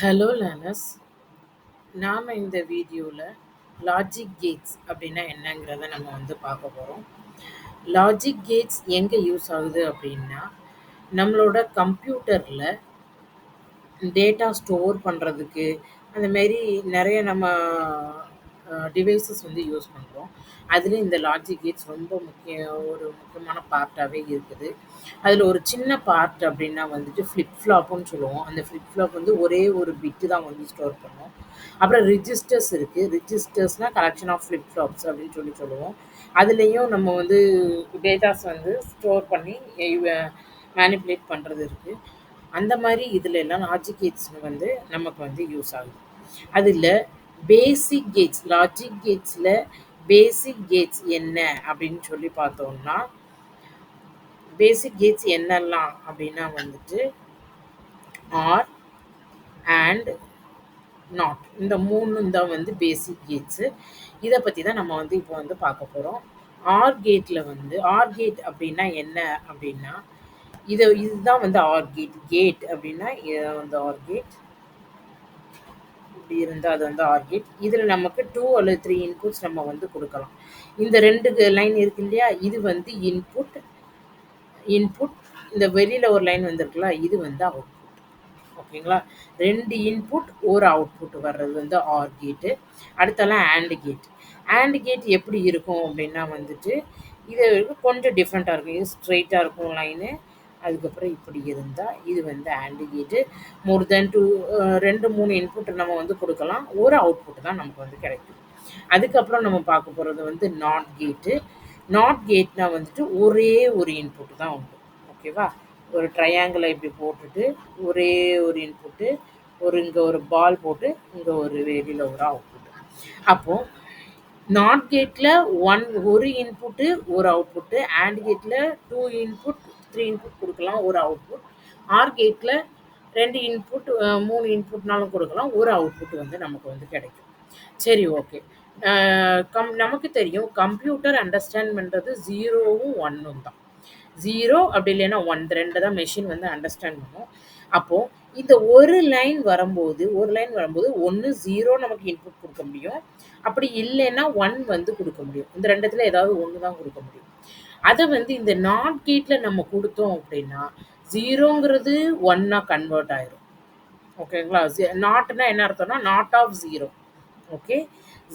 Hello learners. நாம இந்த வீடியோல லாஜிக் கேட்ஸ் அப்படின்னா என்னங்கிறத நம்ம பார்க்க போறோம். லாஜிக் கேட்ஸ் எங்க யூஸ் ஆகுது அப்படின்னா, நம்மளோட கம்ப்யூட்டர்ல டேட்டா ஸ்டோர் பண்றதுக்கு, அந்த மாரி நெறைய நம்ம டிவைஸஸ் யூஸ் பண்றோம். அதுல இந்த லாஜிக் கேட்ஸ் ரொம்ப ஒரு முக்கியமான பார்ட்டாவே இருக்குது. அதுல ஒரு சின்ன பார்ட் அப்படின்னா ஃபிளிப் ஃப்ளாப்புன்னு சொல்லுவோம். அந்த ஃபிளிப் ஃப்ளாப் ஒரே ஒரு பிட் தான் ஸ்டோர் பண்ணும். அப்புறம் ரிஜிஸ்டர்ஸ் இருக்கு. ரிஜிஸ்டர்ஸ்னா கலெக்ஷன் ஆஃப் ஃபிளிப் ஃப்ளாப்ஸ் அப்படின்னு சொல்லுவோம். அதுலயும் நம்ம டேட்டாஸ் ஸ்டோர் பண்ணி மேனிபுலேட் பண்றது இருக்கு. அந்த மாரி இதுல எல்லாம் லாஜிக் கேட்ஸ் நமக்கு யூஸ் ஆகுது. அதுல பேசிக் கேட்ஸ், லாஜிக் கேட்ஸ்ல பேசிக் கேட்ஸ் என்ன அப்படின்னு பார்த்தோம்னா, பேசிக் கேட்ஸ் என்னெல்லாம் அப்படின்னா ஆர் அண்ட் நாட். இந்த 3ம் தான் பேசிக் கேட்ஸு. இத பத்தி தான் நம்ம இப்போ பார்க்க போறோம். ஆர் கேட்ல ஆர் கேட் அப்படின்னா என்ன அப்படின்னா, இதுதான் ஆர் கேட். கேட் அப்படின்னா ஆர் கேட். இப்படி இருந்தா அது ஆர் கேட். இதுல நமக்கு 2 அல்லது 3 இன்புட்ஸ் நம்ம குடுக்கலாம். இந்த 2 லைன் இருக்கு இல்லையா? இது இன்புட், இன்புட். இந்த வெளியில ஒரு லைன் வந்திருக்குல்ல, இது அவுட்புட். ஓகேங்களா? 2 இன்புட், ஒரு அவுட்புட் வர்றது ஆர் கேட்டு. அடுத்தலாம் ஆண்ட் கேட். ஆண்ட் கேட் எப்படி இருக்கும் அப்படின்னா இது கொஞ்சம் டிஃப்ரெண்ட்டா இருக்கும். இது ஸ்ட்ரெயிட்டா இருக்கும் லைனு. அதுக்கப்புறம் இப்படி இருந்தா இது ஆண்ட் கேட்டு. மோர் தென் 2, 3 இன்புட் நம்ம குடுக்கலாம். ஒரு அவுட்புட் தான் நமக்கு கிடைக்கும். அதுக்கப்புறம் நம்ம பார்க்க போறது நாட் கேட்டு. நாட் கேட்னா ஒரே ஒரு இன்புட் தான் உண்டு. ஓகேவா? ஒரு ட்ரையாங்கிள இப்படி போட்டுட்டு, ஒரே ஒரு இன்புட்டு, இங்க ஒரு பால் போட்டு, இங்க ஒரு வெளியில ஒரு அவுட்புட். அப்போ நாட் கேட்ல ஒரு இன்புட்டு, ஒரு அவுட்புட்டு. ஆண்ட் கேட்ல 2 இன்புட், 3 இன்புட் குடுக்கலாம். ஒரு அவுட்புட். ஆர் கேட்ல 2 இன்புட், 3 இன்புட்னாலும் குடுக்கலாம். ஒரு அவுட்புட் நமக்கு கிடைக்கும். சரி, ஓகே. நமக்கு தெரியும் கம்ப்யூட்டர் அண்டர்ஸ்டாண்ட் பண்றது 0வும் 1ம் தான். 0 அப்படி இல்லைன்னா 1, இந்த 2 தான் மெஷின் அண்டர்ஸ்டாண்ட் பண்ணும். அப்போ இந்த ஒரு லைன் வரும்போது 1, 0 நமக்கு இன்புட் குடுக்க முடியும். அப்படி இல்லைன்னா 1 குடுக்க முடியும். இந்த 2த்துல ஏதாவது 1 தான் குடுக்க முடியும். அத இந்த நாட் கேட்ல நம்ம குடுத்தோம் அப்படின்னா, 0ங்கிறது 1ஆ கன்வெர்ட் ஆயிரும். ஓகேங்களா? நாட்னா என்ன அர்த்தம்னா, நாட் ஆஃப் 0. ஓகே.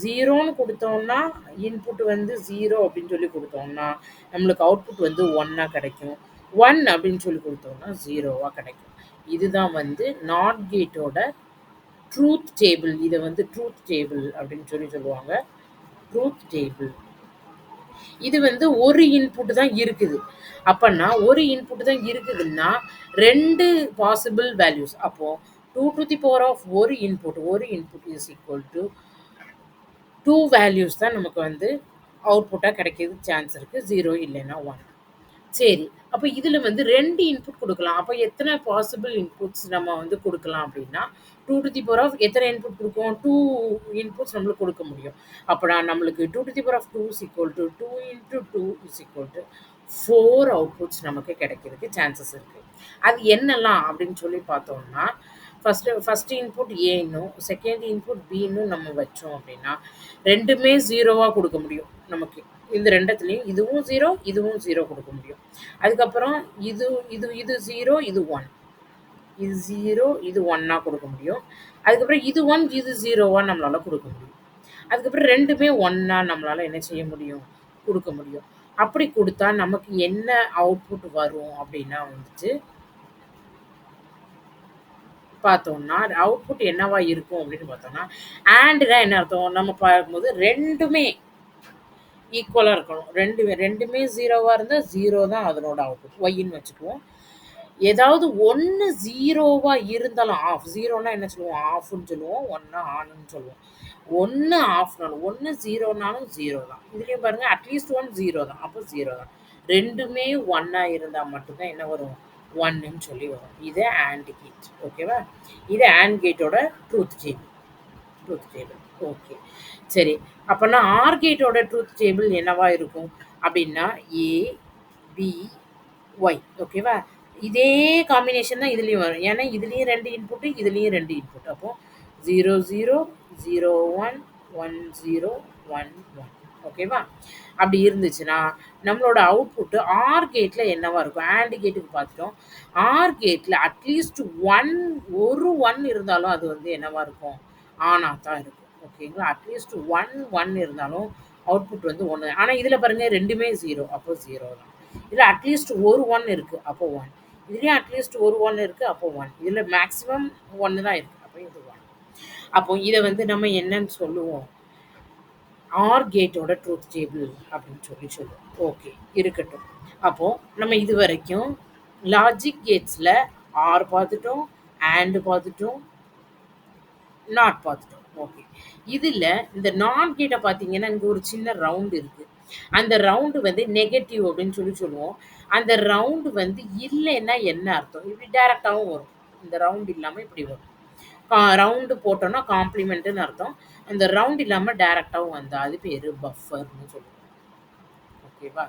0ன்னு குடுத்தோம்னா, இன்புட் 0 அப்படின்னு குடுத்தோம்னா, நம்மளுக்கு அவுட்புட் 1ஆ கிடைக்கும். 1 அப்படின்னு குடுத்தோம்னா, 0வா கிடைக்கும். இதுதான் நாட் கேட்டோட ட்ரூத் டேபிள். இத ட்ரூத் டேபிள் அப்படின்னு சொல்லுவாங்க. Truth table. இது ஒரு இன்புட் தான் இருக்குது. அப்பன்னா ஒரு இன்புட் தான் இருக்குதுன்னா, 2 பாசிபிள் வேல்யூஸ். அப்போ 2 to the power of ஒரு input is equal to 2 values தான் நமக்கு அவுட்புட்டா கிடைக்கிறதுக்கு சான்ஸ் இருக்கு. 0 இல்லைன்னா 1. சரி. அப்ப இதுல 2 இன்புட் குடுக்கலாம். அப்ப எத்தன பாசிபிள் இன்புட்ஸ் நம்ம குடுக்கலாம் அப்படின்னா, 2 to the power of எத்தன இன்புட் குடுக்கும்? 2 இன்புட்ஸ் நம்மளுக்கு குடுக்க முடியும். அப்பனா நம்மளுக்கு 2 to the power of 2 is equal to 2 into 2 is equal to 4 outputs நமக்கு கிடைக்கிறதுக்கு சான்சஸ் இருக்கு. அது என்னலாம் அப்படின்னு பார்த்தோம்னா, ஃபர்ஸ்ட் இன்புட் ஏன்னும், செகண்ட் இன்புட் பின்னும் நம்ம வச்சோம் அப்படின்னா, 2மே 0வா குடுக்க முடியும் நமக்கு. இந்த 2த்துலயும் இதுவும் 0, இதுவும் 0 குடுக்க முடியும். அதுக்கப்புறம் இது இது இது 0, இது 1. இது 0, இது 1ஆ குடுக்க முடியும். அதுக்கப்புறம் இது 1, இது 0வா நம்மளால குடுக்க முடியும். அதுக்கப்புறம் 2மே 1ஆ நம்மளால என்ன செய்ய முடியும்? குடுக்க முடியும். அப்படி குடுத்தா நமக்கு என்ன அவுட்புட் வரும் அப்படின்னா பார்த்தோம்னா, அவுட்புட் என்னவா இருக்கும் அப்படின்னு பார்த்தோம்னா, ஆண்ட்னா என்ன அர்த்தம்? நம்ம பார்க்கும்போது 2மே ஈக்குவலா இருக்கணும். 2மே 0வா இருந்தா 0 தான் அதனோட அவுட்புட். ஒய்ன்னு வச்சுக்குவோம். ஏதாவது 1 0வா இருந்தாலும் ஆஃப். 0ன்னா என்ன சொல்லுவோம்? ஆஃப்ன்னு சொல்லுவோம். 1னா ஆன்ன்னு சொல்லுவோம். 1 ஆஃப்னாலும் 1 0னாலும் 0 தான். இதுலயும் பாருங்க அட்லீஸ்ட் 1 0 தான். அப்போ 0 தான். 2மே 1ஆ இருந்தா மட்டும் தான் என்ன வரும்? 1ன்னு சொல்லி வரும். இது ஆண்ட் கேட். ஓகேவா? இது ஆண்ட் கேட்டோட truth table. Truth table. Okay. சரி. அப்பன்னா ஆர் கேட்டோட ட்ரூத் டேபிள் என்னவா இருக்கும்? அப்படின்னா ஏ, பி, ஒய். ஓகேவா? இதே காம்பினேஷன் தான் இதுலயும் வரும். ஏன்னா இதுலயும் 2 இன்புட், இதுலயும் 2 இன்புட். அப்போ 0, 0, 0, 1, 1, 0, 1, 1. ஓகேவா? அப்படி இருந்துச்சுன்னா, நம்மளோட அவுட்புட் ஆர் கேட்ல என்னவா இருக்கும்? ஆண்ட் கேட்டுக்கு பார்த்துட்டோம். ஆர் கேட்ல அட்லீஸ்ட் ஒரு 1 இருந்தாலும் அது வந்து என்னவா இருக்கும்? ஆனா தான் இருக்கும். ஓகேங்களா? அட்லீஸ்ட் 1 இருந்தாலும் அவுட்புட் வந்து 1. ஆனா இதுல பாருங்க 2மே 0. அப்போ 0 தான். இதுல அட்லீஸ்ட் ஒரு 1 இருக்கு. அப்போ 1. இதுலயும் அட்லீஸ்ட் ஒரு 1 இருக்கு. அப்போ 1. இதுல மேக்ஸிமம் 1 தான் இருக்கு. அப்போ இது 1. அப்போ இத வந்து நம்ம என்னன்னு சொல்லுவோம்? ஆர் கேட்டோட ட்ரூத் டேபிள் அப்படின்னு சொல்லுவோம். ஓகே, இருக்கட்டும். அப்போ நம்ம இதுவரைக்கும் லாஜிக் கேட்ஸ்ல ஆர் பார்த்துட்டோம், அண்ட் பார்த்துட்டோம், நாட் பார்த்துட்டோம். ஓகே. இதுல இந்த நாட் கேட்ட பார்த்தீங்கன்னா, இங்க ஒரு சின்ன ரவுண்ட் இருக்கு. அந்த ரவுண்ட் வந்து நெகட்டிவ் அப்படின்னு சொல்லுவோம். அந்த ரவுண்ட் வந்து இல்லைன்னா என்ன அர்த்தம்? இப்படி டைரக்ட்டாவும் வரும். இந்த ரவுண்ட் இல்லாம இப்படி வரும். ரவுண்டு போட்டோம்னா காம்ப்ளிமெண்ட்டுன்னு அர்த்தம். அந்த ரவுண்ட் இல்லாம டைரக்ட்டாவும் வந்தா அது பேரு பஃபர்ன்னு சொல்லுவோம். ஓகேவா?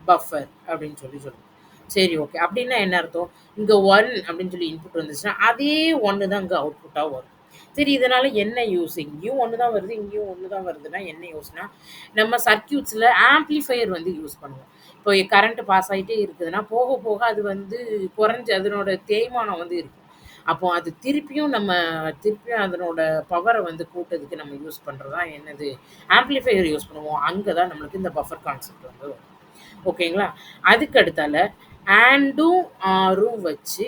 பஃபர் அப்படின்னு சொல்லுவோம். சரி, ஓகே. அப்படின்னா என்ன அர்த்தம்? இங்க 1 அப்படின்னு சொல்லி இன்புட் வந்துச்சுன்னா, அதே 1 தான் இங்க அவுட்புட்டா வரும். சரி, இதனால என்ன யூஸ்? இங்கேயும் 1 தான் வருது, இங்கேயும் 1 தான் வருதுன்னா என்ன யூஸ்னா, நம்ம சர்க்யூட்ஸ்ல ஆம்பிளிஃபையர் வந்து யூஸ் பண்ணுவோம். இப்போ கரண்ட் பாஸ் ஆயிட்டே இருக்குதுன்னா, போக போக அது வந்து குறைஞ்சு அதனோட தேய்மானம் வந்து இருக்கும். அப்போ அது திருப்பியும் அதனோட பவர வந்து கூட்டதுக்கு நம்ம யூஸ் பண்றது தான் என்னது? ஆம்பிளிஃபையர் யூஸ் பண்ணுவோம். அங்க தான் நம்மளுக்கு இந்த பஃபர் கான்செப்ட் வந்து வரும். ஓகேங்களா? அதுக்கு அடுத்தால ஆண்டும், ஆரும் வச்சு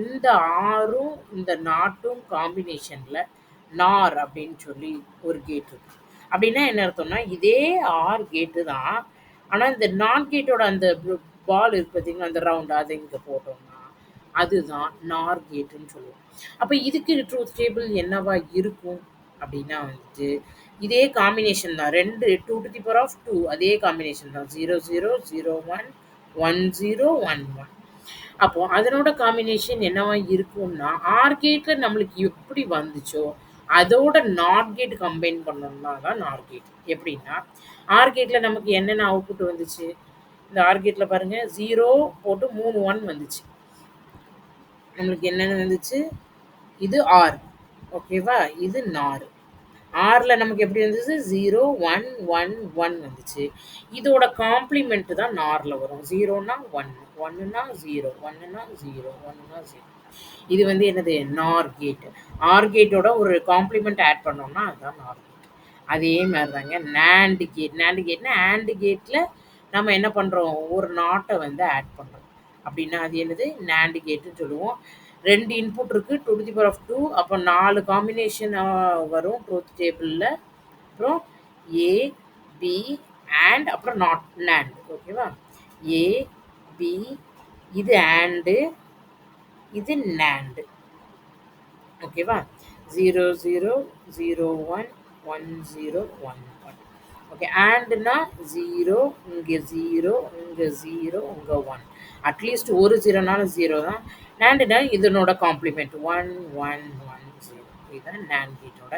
இந்த ஆரும், இந்த நாட்டும் காம்பினேஷன்ல நார் அப்படின்னு சொல்லி ஒரு கேட் இருக்கு. அப்படின்னா என்ன அர்த்தம்னா, இதே ஆர் கேட்டு தான். ஆனா இந்த நாட் கேட்டோட அந்த பால் இருக்கு பார்த்தீங்களா? அந்த ரவுண்ட் அத இங்க போட்டோம்னா, அதுதான் நார் கேட்டுன்னு சொல்லுவோம். அப்ப இதுக்கு ட்ரூத் டேபிள் என்னவா இருக்கும்? அப்படின்னா வந்துட்டு, இதே காம்பினேஷன் தான். 2 அதே காம்பினேஷன் தான். 0, 0, 0, 1, 1, 0, 1, 1. அப்போ அதனோட காம்பினேஷன் என்னவா இருக்கும்னா, ஆர் கேட்ல நம்மளுக்கு எப்படி வந்துச்சோ, அதோட நாட் கேட் கம்பைன் பண்ணோம்னா தான் நார் கேட். எப்படின்னா, ஆர் கேட்ல நமக்கு என்னென்ன அவுட்புட் வந்துச்சு? இந்த ஆர் கேட்ல பாருங்க 0 போட்டு 3 1 வந்துச்சு. நம்மளுக்கு என்னென்ன வந்துச்சு? இது ஆர். ஓகேவா? இது நார். ஆர்ல நமக்கு எப்படி இருந்துச்சு? 0, 1, 1, 1 வந்துச்சு. இதோட காம்ப்ளிமெண்ட் தான் நார்ல வரும். 0ன்னா 1, 1ன்னா 0, 1ன்னா 0, 1ன்னா 0. இது வந்து என்னது? NOR gate. ஆர் கேட்டோட ஒரு காம்ப்ளிமெண்ட் ஆட் பண்ணோம்னா அதுதான் நார் கேட். அதே மாரி தாங்க நேண்ட் கேட். நேண்ட் கேட்னா ஆண்ட் கேட்ல நம்ம என்ன பண்றோம்? ஒரு நாட்ட வந்து ஆட் பண்றோம். அப்படின்னா அது என்னது? நேண்ட் கேட்ன்னு சொல்லுவோம். 2 இன்புட் இருக்கு. 2 அப்போ 4 காம்பினேஷன் வரும் ட்ரூத் டேபிள்ல. அப்புறம் ஏ, பி, அண்ட் அப்புறம் நாட் நேண்ட். ஓகேவா? ஏ, பி, இது ஆண்டு, இது நேண்ட். ஓகேவா? 0, 0, 0, 1, 1, 0, 1, 1. ஓகே. ஆண்ட்னா 0, இங்க 0, இங்க 0, இங்க 1. அட்லீஸ்ட் ஒரு 0னாலும் 0 தான். நேண்ட்னா இதனோட காம்ப்ளிமெண்ட் 1, 1, 1, 0. இதுதான் நேண்ட் கேட்டோட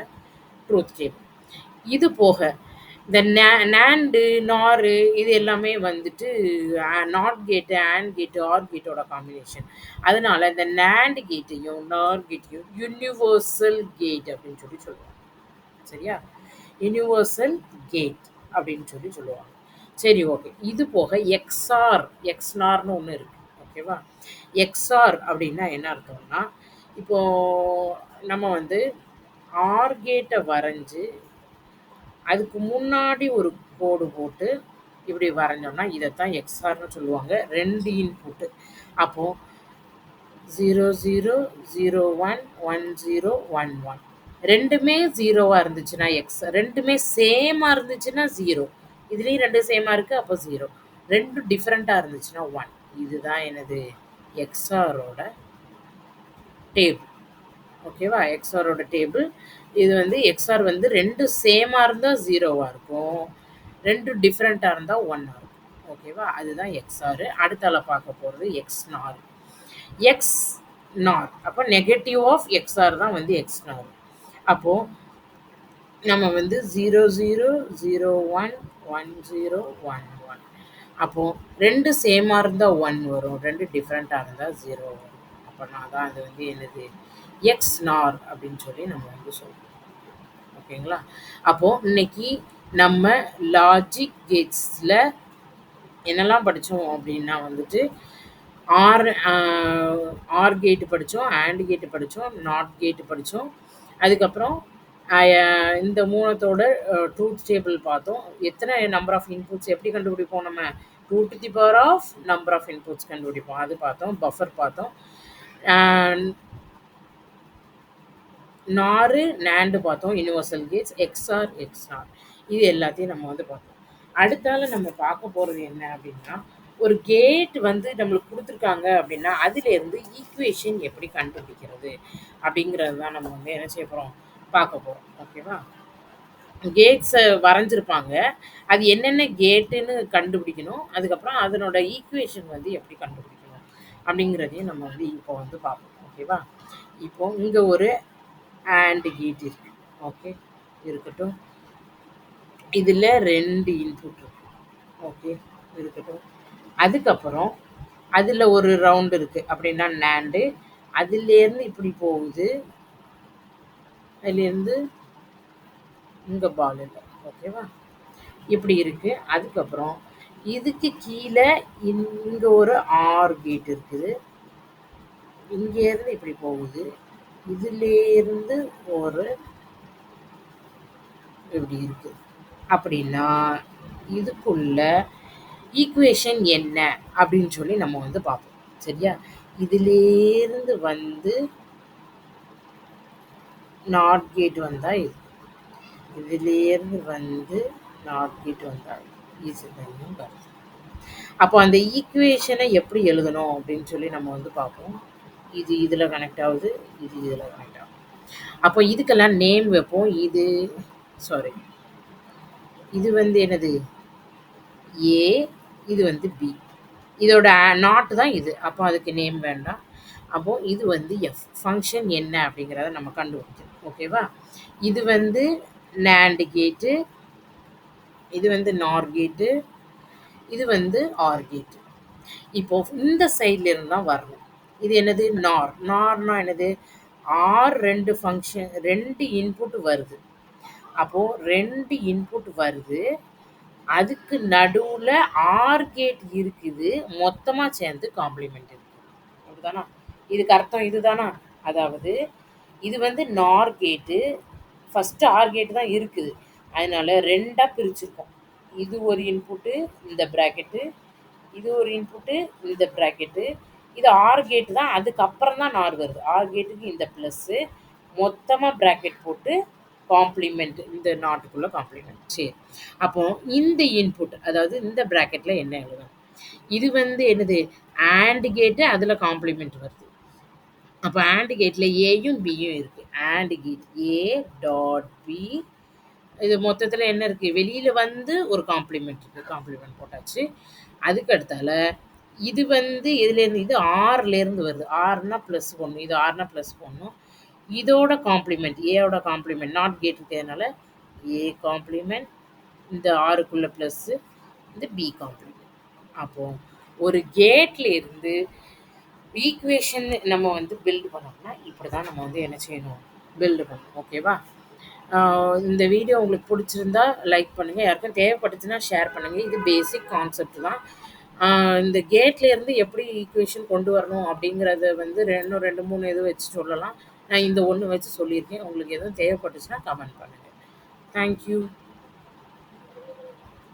ட்ரூத் டேபிள். இது போக இந்த நேண்டு, நாரு இது எல்லாமே வந்துட்டு நாட் கேட்டு, ஆண்ட் கேட்டு, ஆர் கேட்டோட காம்பினேஷன். அதனால இந்த நேண்ட் கேட்டையும், நார் கேட்டையும் யுனிவர்சல் கேட் அப்படின்னு சொல்லுவாங்க. சரியா? யுனிவர்சல் கேட் அப்படின்னு சொல்லுவாங்க. சரி, ஓகே. இது போக எக்ஸ்நார்ன்னு ஒண்ணு இருக்கு. ஓகேவா? எக்ஸ்ஆர் அப்படின்னா என்ன அர்த்தம்னா, இப்போ நம்ம வந்து ஆர் கேட்ட வரைஞ்சு அதுக்கு முன்னாடி ஒரு கோடு போட்டு இப்படி வரைஞ்சோம்னா இதைத்தான் எக்ஸ்ஆர்னு சொல்லுவாங்க. 2 இன்புட். அப்போ 0, 0, 0, 1, 1, 0, 1, 1. ரெண்டுமே 0வா இருந்துச்சுன்னா எக்ஸ். ரெண்டுமே சேமா இருந்துச்சுன்னா 0. இதுலயும் 2 சேமா இருக்கு. அப்போ 0. 2 டிஃபரெண்டா இருந்துச்சுன்னா 1. இதுதான் எனது எக்ஸ்ஆரோட டேபிள். ஓகேவா? எக்ஸ்ஆரோட டேபிள். இது வந்து எக்ஸ்ஆர் வந்து 2 சேமா இருந்தா 0வா இருக்கும். 2 டிஃபரெண்ட்டா இருந்தா 1ஆ இருக்கும். ஓகேவா? அதுதான் எக்ஸ்ஆர். அடுத்தால பார்க்க போறது எக்ஸ்நார். எக்ஸ்நார். அப்போ நெகட்டிவ் ஆஃப் எக்ஸ்ஆர் தான் வந்து எக்ஸ்நார். அப்போ நம்ம வந்து 0, 0, 0, 1, 1, 0, 1, 1. அப்போ 2 சேமா இருந்தா 1 வரும். 2 டிஃபரெண்ட்டா இருந்தா 0 வரும். அப்பன்னா தான் அது வந்து என்னது? எக்ஸ் நார் அப்படின்னு சொல்லி நம்ம வந்து சொல்றோம். ஓகேங்களா? அப்போ இன்னைக்கு நம்ம லாஜிக் கேட்ஸ்ல என்னெல்லாம் படிச்சோம் அப்படின்னா வந்துட்டு, ஆர் அ ஆர் கேட் படிச்சோம், அண்ட் கேட் படிச்சோம், நாட் கேட் படிச்சோம். அதுக்கப்புறம் இந்த 3த்தோட ட்ரூத் டேபிள் பார்த்தோம். எத்தனை நம்பர் ஆஃப் இன்புட்ஸ் எப்படி கண்டுபிடிப்போம் நம்ம? 2 to the power of number of inputs கண்டுபிடிப்போம். அது பார்த்தோம். பஃபர் பார்த்தோம். அ நாரு, நேண்டு பார்த்தோம். Universal gates, XOR, XNOR. இது எல்லாத்தையும் நம்ம வந்து பார்த்தோம். அடுத்தால நம்ம பார்க்க போறது என்ன அப்படின்னா, ஒரு கேட் வந்து நம்மளுக்கு குடுத்துருக்காங்க அப்படின்னா, அதிலேருந்து ஈக்குவேஷன் எப்படி கண்டுபிடிக்கிறது? அப்படிங்கிறது தான் நம்ம வந்து என்ன செய்ய போறோம்? பார்க்க போறோம். ஓகேவா? கேட்ஸ வரைஞ்சிருப்பாங்க. அது என்னென்ன கேட்டுன்னு கண்டுபிடிக்கணும். அதுக்கப்புறம் அதனோட ஈக்குவேஷன் வந்து எப்படி கண்டுபிடிக்கணும்? அப்படிங்கிறதையும் நம்ம வந்து இப்போ வந்து பார்ப்போம். ஓகேவா? இப்போ இங்க ஒரு அண்ட் கேட் இருக்கு. ஓகே. இருக்கட்டும். இதுல 2 இன்புட் இருக்கு. ஓகே. இருக்கட்டும். அதுக்கப்புறம் அதுல ஒரு ரவுண்ட் இருக்கு. அப்படின்னா நாண்டு. அதிலேருந்து இப்படி போகுது. அதிலேருந்து இங்க பால் இல்ல. ஓகேவா? இப்படி இருக்கு. அதுக்கப்புறம் இதுக்கு கீழ இங்க ஒரு ஆர் கேட் இருக்குது. இங்கேருந்து இப்படி போகுது. இதுலேருந்து ஒரு இப்படி இருக்கு. அப்படின்னா, இதுக்குள்ள ஈக்குவேஷன் என்ன? அப்படின்னு சொல்லி நம்ம வந்து பார்ப்போம். சரியா? இதிலேருந்து வந்து நாட் கேட் வந்தா இது. இதிலேருந்து வந்து நாட் கேட் வந்தா இதுதான் வருது. அப்போ அந்த ஈக்குவேஷனை எப்படி எழுதணும் அப்படின்னு சொல்லி நம்ம வந்து பார்ப்போம். இது இதில கனெக்ட் ஆகுது. இது இதில கனெக்ட் ஆகுது. அப்போ இதுக்கெல்லாம் நேம் வைப்போம். இது சாரி. இது வந்து என்னது? ஏ. இது வந்து பி. இதோட நாட் தான் இது. அப்போ அதுக்கு நேம் வேண்டாம். அப்போ இது வந்து எஃப். ஃபங்ஷன் என்ன அப்படிங்கிறத நம்ம கண்டுபிடிக்கணும். ஓகேவா? இது வந்து நேண்ட் கேட்டு. இது வந்து நார் கேட்டு. இது வந்து ஆர் கேட்டு. இப்போ இந்த சைட்ல இருந்து தான் வரணும். இது என்னது? நார். நார்னா என்னது? ஆர் 2 ஃபங்ஷன் 2 இன்புட் வருது. அப்போ 2 இன்புட் வருது. அதுக்கு நடுவுல ஆர் கேட் இருக்குது. மொத்தமா சேர்ந்து காம்ப்ளிமெண்ட் இருக்கு. அப்படிதானா? இதுக்கு அர்த்தம் இதுதானா? அதாவது இது வந்து நார் கேட்டு. ஃபர்ஸ்ட் ஆர் கேட் தான் இருக்குது. அதனால 2ஆ பிரிச்சிருக்கோம். இது ஒரு இன்புட்டு, இந்த பிராக்கெட்டு. இது ஒரு இன்புட்டு, இந்த பிராக்கெட்டு. இது ஆர் கேட் தான். அதுக்கப்புறம் தான் நார் வருது. ஆர் கேட்டுக்கு இந்த ப்ளஸ்ஸு. மொத்தமா பிராக்கெட் போட்டு காம்ப்ளிமெண்ட் இந்த நாட்டுக்குள்ள காம்ப்ளிமெண்ட். சரி. அப்போ இந்த இன்புட் அதாவது இந்த பிராக்கெட்ல என்ன எழுதணும்? இது வந்து என்னது? ஆண்ட் கேட்டு அதுல காம்ப்ளிமெண்ட் வருது. அப்ப ஆண்ட் கேட்ல ஏயும் பியும் இருக்கு. AND gate A dot B. இது மொத்தத்துல என்ன இருக்கு? வெளியில வந்து ஒரு காம்ப்ளிமெண்ட் இருக்கு. காம்ப்ளிமெண்ட் போட்டாச்சு. அதுக்கு அடுத்தால இது வந்து எதுலேருந்து? இது ஆர்லேருந்து வருது. ஆர்னா ப்ளஸ் போடணும். இது ஆர்னா ப்ளஸ் போடணும். இதோட காம்ப்ளிமெண்ட் ஏயோட காம்ப்ளிமெண்ட் நாட் கேட் இருக்கிறதுனால ஏ காம்ப்ளிமெண்ட். இந்த ஆருக்குள்ள ப்ளஸ்ஸு. இந்த பி காம்ப்ளிமெண்ட். அப்போ ஒரு கேட்ல இருந்து ஈக்குவேஷன் நம்ம வந்து பில்ட் பண்ணோம்னா, இப்படி தான் நம்ம வந்து என்ன செய்யணும்? பில்டு பண்ணணும். ஓகேவா? இந்த வீடியோ உங்களுக்கு பிடிச்சிருந்தா லைக் பண்ணுங்க. யாருக்கும் தேவைப்பட்டுச்சுன்னா ஷேர் பண்ணுங்க. இது பேசிக் கான்செப்ட் தான். இந்த கேட்ல இருந்து எப்படி ஈக்குவேஷன் கொண்டு வரணும் அப்படிங்கிறத வந்து இன்னும் 2, 3 இது வச்சு சொல்லலாம். நான் இந்த 1 வச்சு சொல்லியிருக்கேன். உங்களுக்கு எதுவும் தேவைப்பட்டுச்சுன்னா கமெண்ட் பண்ணுங்க. Thank you.